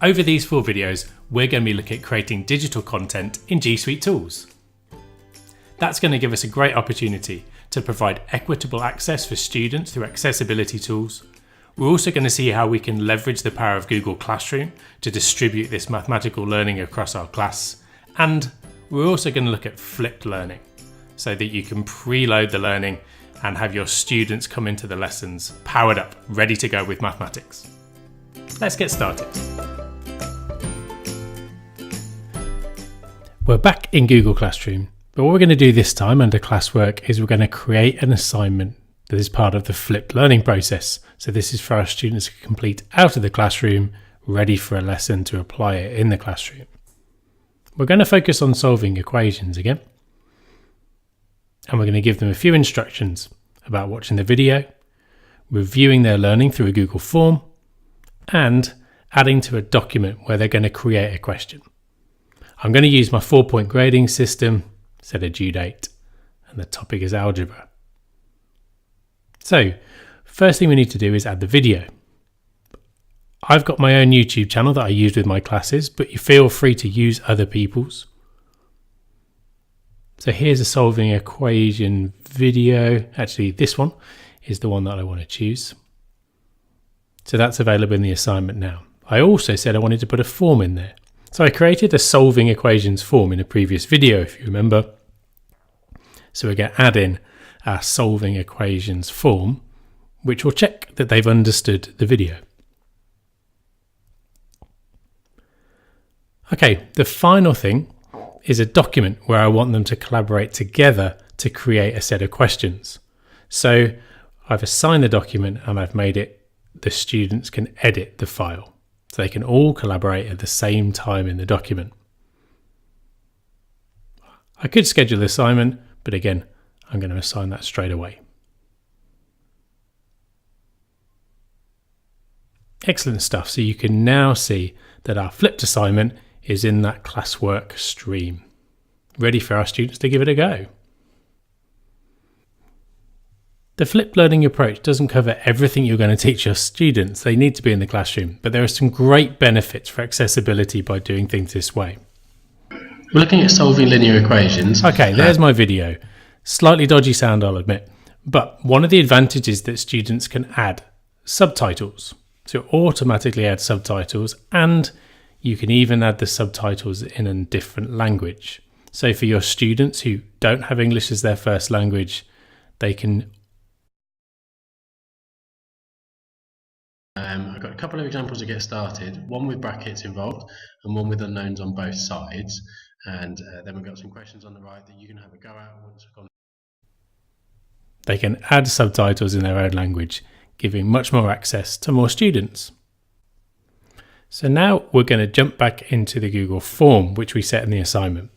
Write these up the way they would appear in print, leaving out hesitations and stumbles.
Over these 4 videos, we're going to be looking at creating digital content in G Suite Tools. That's going to give us a great opportunity to provide equitable access for students through accessibility tools. We're also going to see how we can leverage the power of Google Classroom to distribute this mathematical learning across our class. And we're also going to look at flipped learning so that you can preload the learning and have your students come into the lessons powered up, ready to go with mathematics. Let's get started. We're back in Google Classroom, but what we're going to do this time under classwork is we're going to create an assignment that is part of the flipped learning process. So this is for our students to complete out of the classroom, ready for a lesson to apply it in the classroom. We're going to focus on solving equations again. And we're going to give them a few instructions about watching the video, reviewing their learning through a Google form, and adding to a document where they're going to create a question. I'm going to use my 4-point grading system, set a due date, and the topic is algebra. So, first thing we need to do is add the video. I've got my own YouTube channel that I use with my classes, but you feel free to use other people's. So here's a solving equation video. Actually, this one is the one that I want to choose. So that's available in the assignment now. I also said I wanted to put a form in there. So I created a solving equations form in a previous video, if you remember. So we're going to add in our solving equations form, which will check that they've understood the video. Okay, the final thing is a document where I want them to collaborate together to create a set of questions. So I've assigned the document and I've made it the students can edit the file. So they can all collaborate at the same time in the document. I could schedule the assignment, but again, I'm going to assign that straight away. Excellent stuff. So you can now see that our flipped assignment is in that classwork stream, ready for our students to give it a go. The flipped learning approach doesn't cover everything you're going to teach your students. They need to be in the classroom, but there are some great benefits for accessibility by doing things this way. We're looking at solving linear equations. Okay, there's my video. Slightly dodgy sound, I'll admit, but one of the advantages that students can add subtitles. So automatically add subtitles, and you can even add the subtitles in a different language. So for your students who don't have English as their first language, they can. I've got a couple of examples to get started, one with brackets involved and one with unknowns on both sides. And then we've got some questions on the right that you can have a go at once we've gone. They can add subtitles in their own language, giving much more access to more students. So now we're going to jump back into the Google form, which we set in the assignment.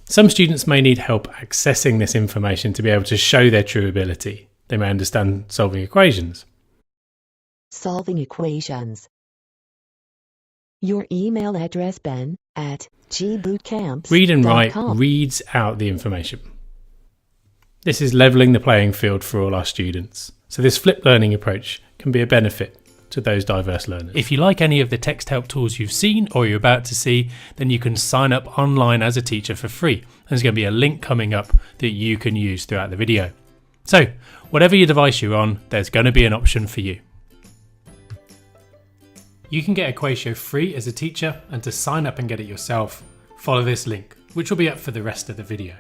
Some students may need help accessing this information to be able to show their true ability. They may understand solving equations. Solving equations. Your email address ben@gbootcamps.com. Read and Write reads out the information. This is levelling the playing field for all our students. So this flipped learning approach can be a benefit to those diverse learners. If you like any of the text help tools you've seen or you're about to see, then you can sign up online as a teacher for free. There's going to be a link coming up that you can use throughout the video. So whatever your device you're on, there's going to be an option for you. You can get Equatio free as a teacher, and to sign up and get it yourself, follow this link, which will be up for the rest of the video.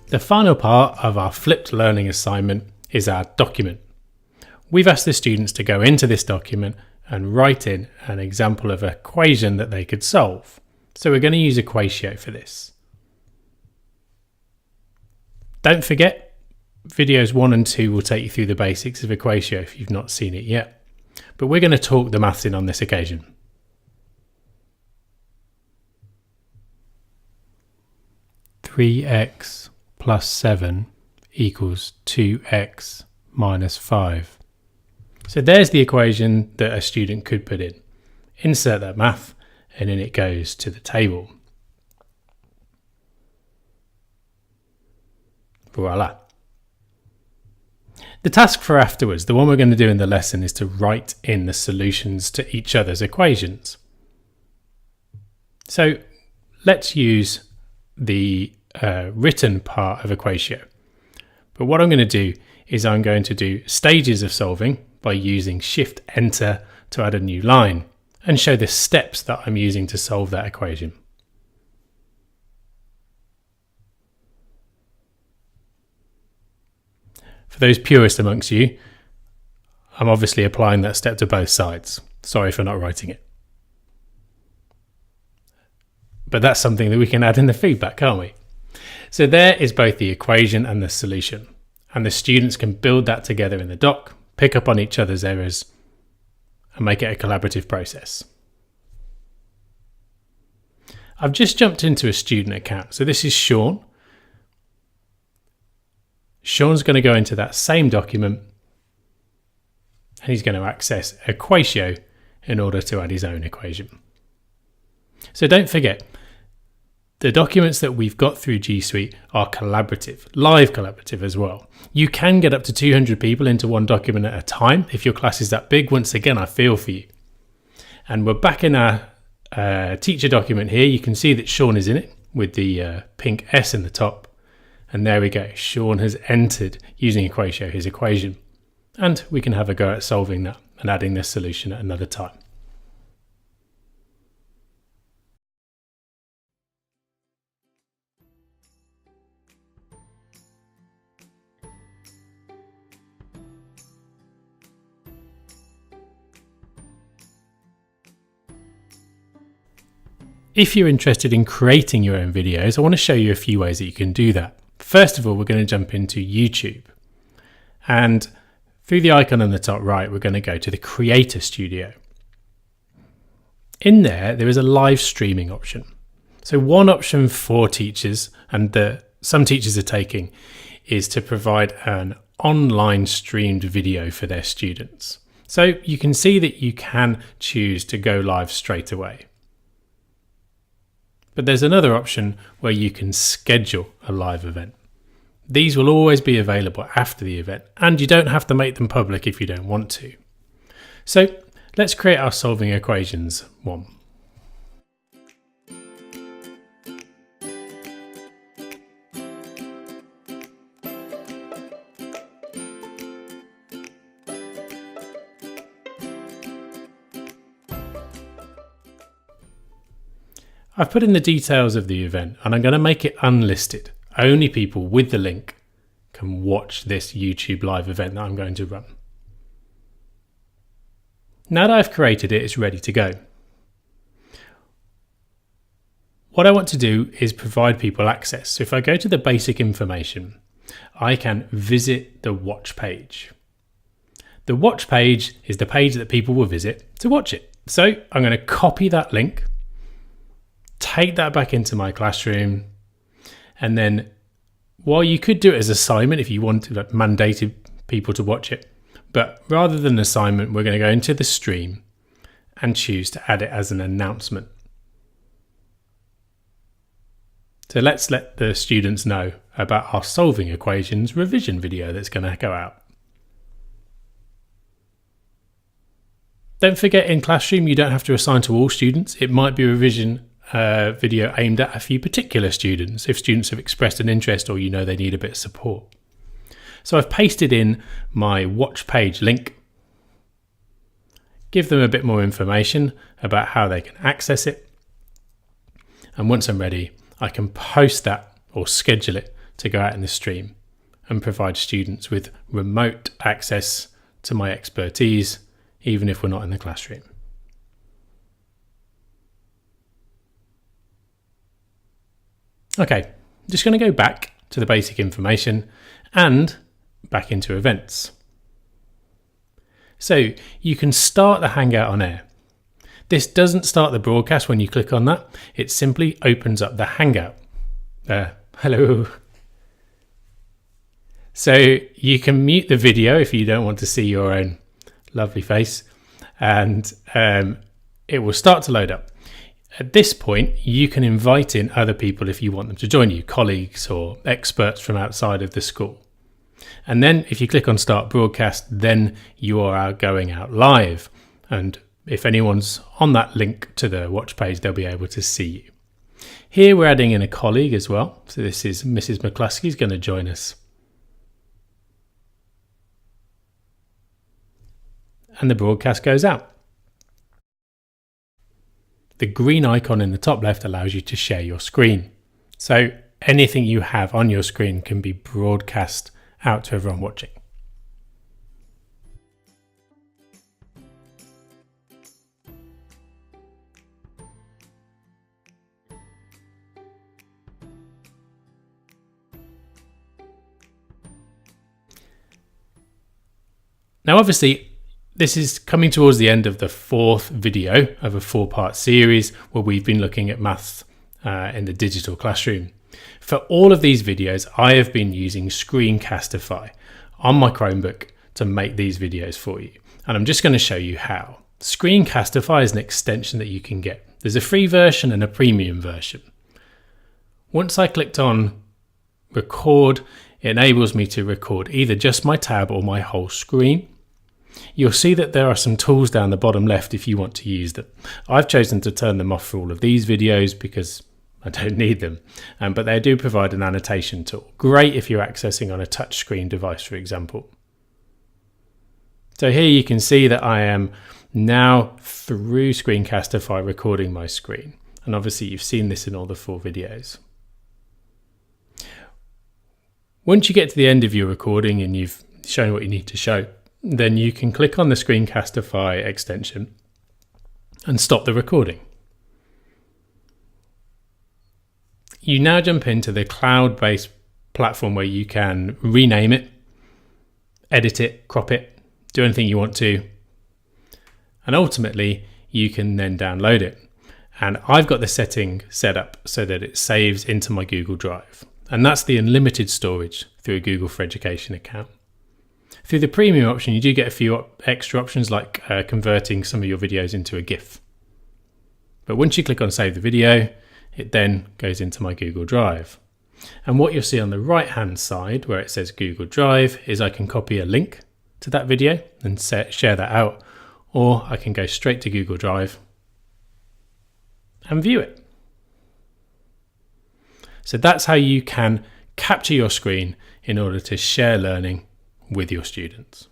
The final part of our flipped learning assignment is our document. We've asked the students to go into this document and write in an example of an equation that they could solve. So we're going to use Equatio for this. Don't forget, videos 1 and 2 will take you through the basics of Equatio if you've not seen it yet. But we're going to talk the maths in on this occasion. (3x plus 7 equals 2x minus 5). So there's the equation that a student could put in. Insert that math, and then it goes to the table. Voila. The task for afterwards, the one we're going to do in the lesson, is to write in the solutions to each other's equations. So let's use the written part of Equatio. But what I'm going to do is I'm going to do stages of solving by using Shift Enter to add a new line and show the steps that I'm using to solve that equation. For those purists amongst you, I'm obviously applying that step to both sides. Sorry for not writing it. But that's something that we can add in the feedback, can't we? So there is both the equation and the solution. And the students can build that together in the doc, pick up on each other's errors, and make it a collaborative process. I've just jumped into a student account. So this is Sean. Sean's going to go into that same document and he's going to access Equatio in order to add his own equation. So don't forget, the documents that we've got through G Suite are collaborative, live collaborative as well. You can get up to 200 people into one document at a time. If your class is that big, once again, I feel for you. And we're back in our teacher document here. You can see that Sean is in it with the pink S in the top. And there we go. Sean has entered using Equatio his equation. And we can have a go at solving that and adding this solution at another time. If you're interested in creating your own videos, I want to show you a few ways that you can do that. First of all, we're going to jump into YouTube. And through the icon on the top right, we're going to go to the Creator Studio. In there is a live streaming option. So one option for teachers, and some teachers are taking, is to provide an online streamed video for their students. So you can see that you can choose to go live straight away. But there's another option where you can schedule a live event. These will always be available after the event, and you don't have to make them public if you don't want to. So let's create our solving equations one. I've put in the details of the event and I'm going to make it unlisted. Only people with the link can watch this YouTube live event that I'm going to run. Now that I've created it, it's ready to go. What I want to do is provide people access. So if I go to the basic information, I can visit the watch page. The watch page is the page that people will visit to watch it. So I'm going to copy that link, take that back into my classroom, and then while you could do it as assignment if you wanted, like mandated people to watch it, but rather than assignment, we're going to go into the stream and choose to add it as an announcement. So let's let the students know about our solving equations revision video that's going to go out. Don't forget, in Classroom, you don't have to assign to all students. It might be a revision video aimed at a few particular students if students have expressed an interest or you know they need a bit of support. So I've pasted in my watch page link, give them a bit more information about how they can access it, and once I'm ready, I can post that or schedule it to go out in the stream and provide students with remote access to my expertise, even if we're not in the classroom. Okay, just going to go back to the basic information and back into events. So you can start the Hangout on air. This doesn't start the broadcast when you click on that. It simply opens up the Hangout. Hello. So you can mute the video if you don't want to see your own lovely face, and it will start to load up. At this point, you can invite in other people if you want them to join you, colleagues or experts from outside of the school. And then if you click on Start Broadcast, then you are going out live. And if anyone's on that link to the watch page, they'll be able to see you. Here we're adding in a colleague as well. So this is Mrs. McCluskey is going to join us. And the broadcast goes out. The green icon in the top left allows you to share your screen. So anything you have on your screen can be broadcast out to everyone watching. Now, obviously, this is coming towards the end of the 4th video of a 4-part series where we've been looking at maths in the digital classroom. For all of these videos, I have been using Screencastify on my Chromebook to make these videos for you. And I'm just going to show you how. Screencastify is an extension that you can get. There's a free version and a premium version. Once I clicked on record, it enables me to record either just my tab or my whole screen. You'll see that there are some tools down the bottom left if you want to use them. I've chosen to turn them off for all of these videos because I don't need them, but they do provide an annotation tool. Great if you're accessing on a touchscreen device, for example. So here you can see that I am now through Screencastify recording my screen. And obviously you've seen this in all the 4 videos. Once you get to the end of your recording and you've shown what you need to show, then you can click on the Screencastify extension and stop the recording. You now jump into the cloud-based platform where you can rename it, edit it, crop it, do anything you want to, and ultimately you can then download it. And I've got the setting set up so that it saves into my Google Drive. And that's the unlimited storage through a Google for Education account. Through the premium option, you do get a few extra options like converting some of your videos into a GIF. But once you click on Save the Video, it then goes into my Google Drive. And what you'll see on the right hand side where it says Google Drive is I can copy a link to that video and share that out, or I can go straight to Google Drive and view it. So that's how you can capture your screen in order to share learning with your students.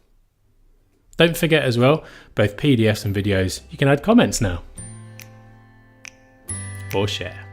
Don't forget as well, both PDFs and videos, you can add comments now or share.